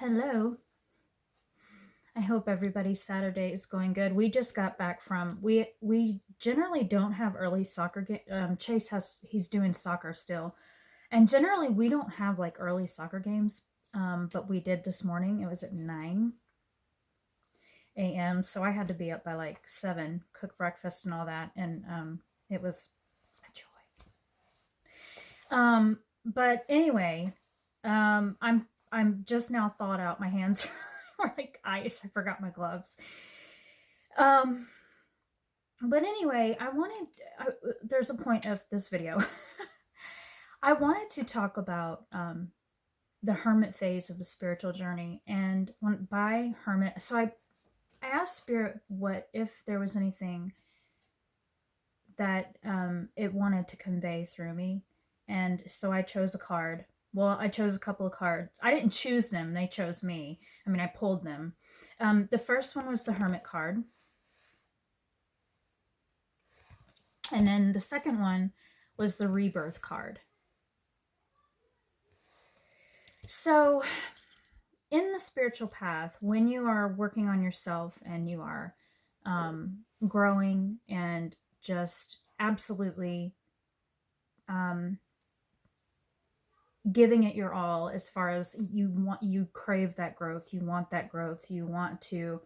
Hello. I hope everybody's Saturday is going good. We just got back from we generally don't have early soccer game. Chase he's doing soccer still, and generally we don't have like early soccer games. But we did this morning. It was at 9 a.m. So I had to be up by like 7, cook breakfast and all that, and it was a joy. But anyway, I'm just now thawed out. My hands were like ice. I forgot my gloves. Um, but anyway, there's a point of this video. I wanted to talk about the hermit phase of the spiritual journey, and by hermit, so I asked Spirit what if there was anything that it wanted to convey through me, and so I chose a card. Well, I chose a couple of cards. I didn't choose them; they chose me. I mean, I pulled them. The first one was the Hermit card, and then the second one was the Rebirth card. So, in the spiritual path, when you are working on yourself and you are growing and just absolutely um, giving it your all, as far as you crave that growth, you want that growth, you want to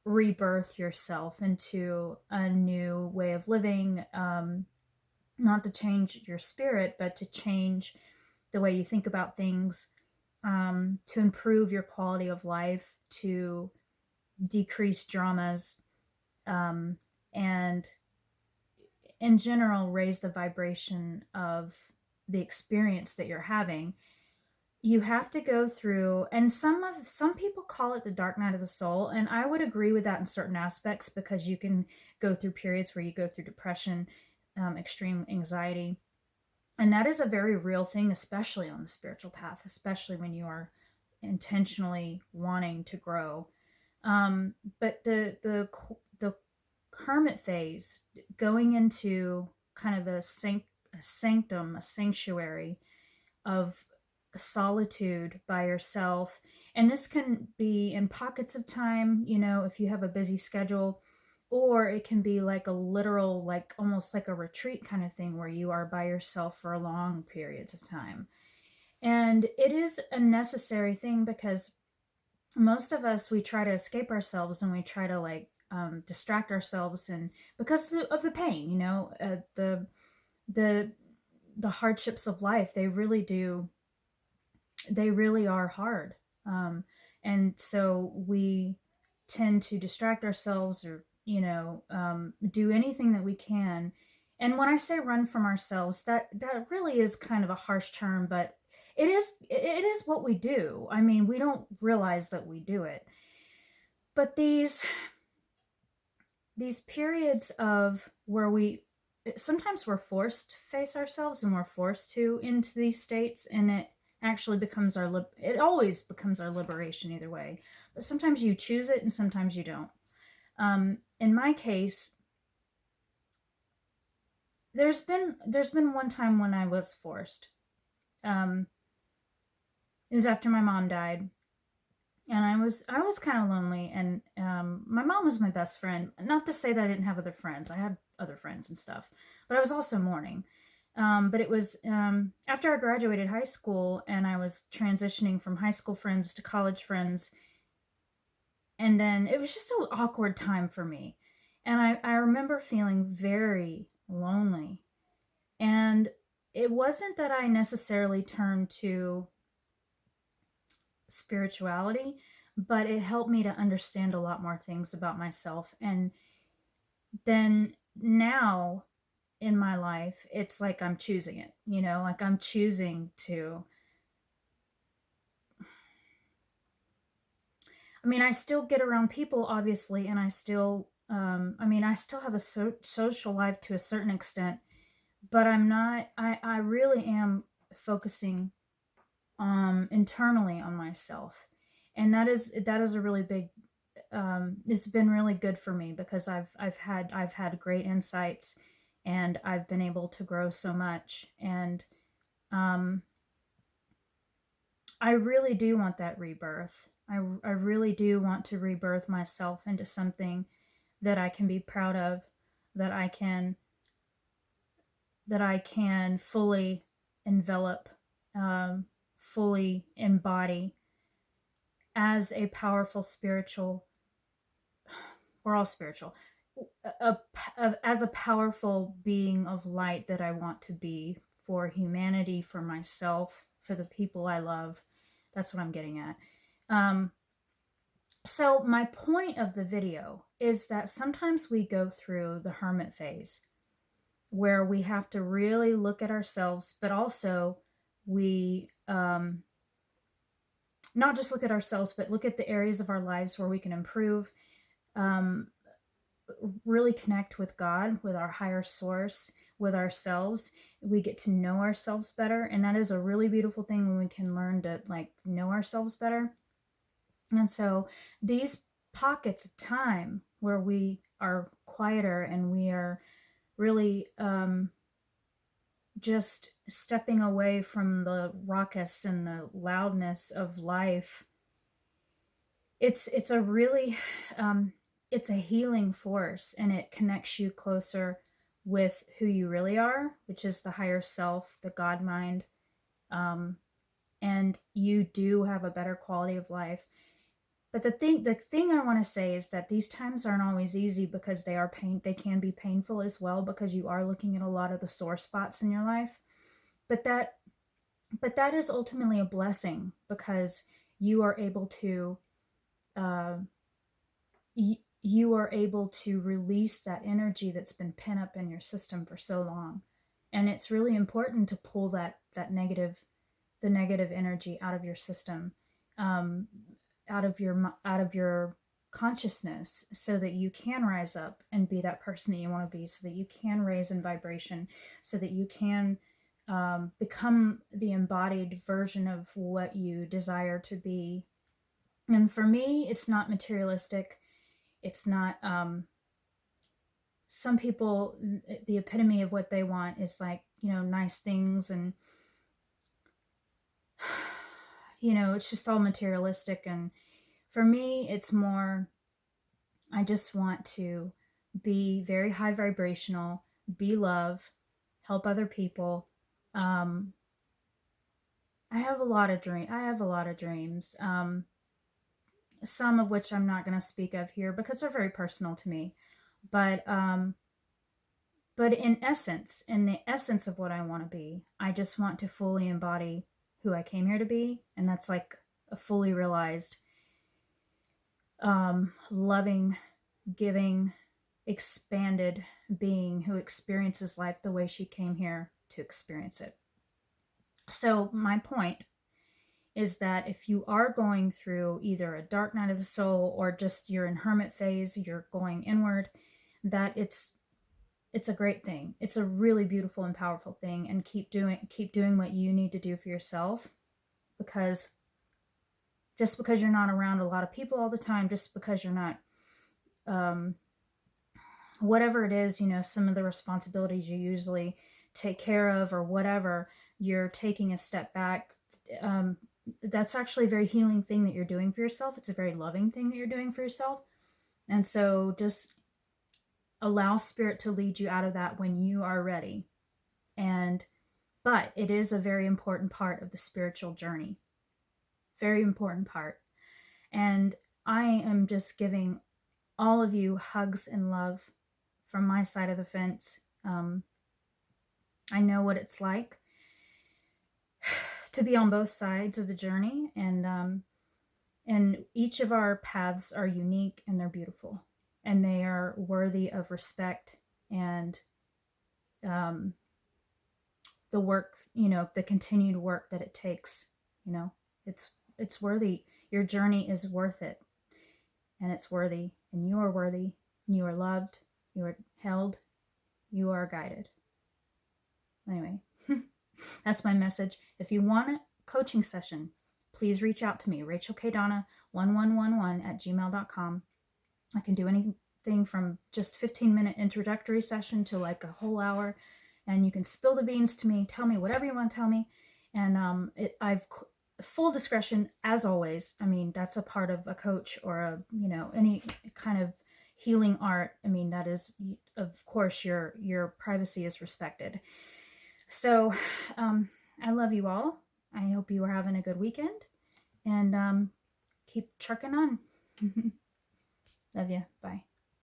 rebirth yourself into a new way of living, not to change your spirit, but to change the way you think about things, to improve your quality of life, to decrease dramas, and in general raise the vibration of the experience that you're having. You have to go through, and some people call it the dark night of the soul, and I would agree with that in certain aspects, because you can go through periods where you go through depression, extreme anxiety, and that is a very real thing, especially on the spiritual path, especially when you are intentionally wanting to grow. But the hermit phase, going into kind of a sanctum, a sanctuary of solitude by yourself. And this can be in pockets of time, if you have a busy schedule, or it can be like a literal, like almost like a retreat kind of thing, where you are by yourself for long periods of time. And it is a necessary thing, because most of us, we try to escape ourselves, and we try to like distract ourselves, and because of the pain, the the hardships of life, they really are hard. And so we tend to distract ourselves, or do anything that we can. And when I say run from ourselves, that really is kind of a harsh term, but it is what we do. I mean, we don't realize that we do it. But these periods of where sometimes we're forced to face ourselves, and we're forced to into these states, and it actually becomes it always becomes our liberation either way. But sometimes you choose it and sometimes you don't. In my case, there's been one time when I was forced. It was after my mom died, and I was kind of lonely, and my mom was my best friend. Not to say that I didn't have other friends. I had other friends and stuff, but I was also mourning. But it was after I graduated high school, and I was transitioning from high school friends to college friends, and then it was just an awkward time for me. And I remember feeling very lonely. And it wasn't that I necessarily turned to spirituality, but it helped me to understand a lot more things about myself. And then now in my life, it's like I'm choosing it, like I'm choosing to. I mean, I still get around people, obviously, and I still, I still have a social life to a certain extent, but I'm not, I really am focusing internally on myself. And that is a really big, it's been really good for me, because I've had great insights, and I've been able to grow so much. And I really do want that rebirth. I really do want to rebirth myself into something that I can be proud of, that I can fully envelop, fully embody as a powerful spiritual. We're all spiritual. A, as a powerful being of light that I want to be for humanity, for myself, for the people I love. That's what I'm getting at. So my point of the video is that sometimes we go through the hermit phase where we have to really look at ourselves, but also we not just look at ourselves, but look at the areas of our lives where we can improve, um, really connect with God, with our higher source, with ourselves. We get to know ourselves better. And that is a really beautiful thing when we can learn to like know ourselves better. And so these pockets of time where we are quieter and we are really just stepping away from the raucous and the loudness of life, it's a really it's a healing force, and it connects you closer with who you really are, which is the higher self, the God mind. And you do have a better quality of life. But the thing I want to say is that these times aren't always easy, because they can be painful as well, because you are looking at a lot of the sore spots in your life. But that is ultimately a blessing, because you are able to uh, you are able to release that energy that's been pent up in your system for so long. And it's really important to pull that negative the negative energy out of your system, um, out of your consciousness, so that you can rise up and be that person that you want to be, so that you can raise in vibration, so that you can become the embodied version of what you desire to be. And for me, it's not materialistic. It's not some people, the epitome of what they want is like, nice things, and it's just all materialistic. And for me, it's more, I just want to be very high vibrational, be love, help other people. um I have a lot of dreams, some of which I'm not going to speak of here because they're very personal to me. But in the essence of what I want to be, I just want to fully embody who I came here to be. And that's like a fully realized, loving, giving, expanded being who experiences life the way she came here to experience it. So, my point is that if you are going through either a dark night of the soul, or just you're in hermit phase, you're going inward, that it's a great thing. It's a really beautiful and powerful thing, and keep doing what you need to do for yourself. Because just because you're not around a lot of people all the time, just because you're not whatever it is, some of the responsibilities you usually take care of, or whatever, you're taking a step back. That's actually a very healing thing that you're doing for yourself. It's a very loving thing that you're doing for yourself. And so just allow spirit to lead you out of that when you are ready. But it is a very important part of the spiritual journey. Very important part. And I am just giving all of you hugs and love from my side of the fence. I know what it's like to be on both sides of the journey, and each of our paths are unique, and they're beautiful, and they are worthy of respect. And the work, the continued work that it takes, it's worthy. Your journey is worth it, and it's worthy, and you are worthy, and you are loved, you are held, you are guided. Anyway, that's my message. If you want a coaching session, please reach out to me, rachelkdonna1111@gmail.com. I can do anything from just 15-minute introductory session to like a whole hour, and you can spill the beans to me, tell me whatever you want to tell me. And I've full discretion as always. I mean, that's a part of a coach or a, any kind of healing art. I mean, that is, of course, your privacy is respected. So, I love you all. I hope you are having a good weekend, and keep trucking on. Love you. Bye.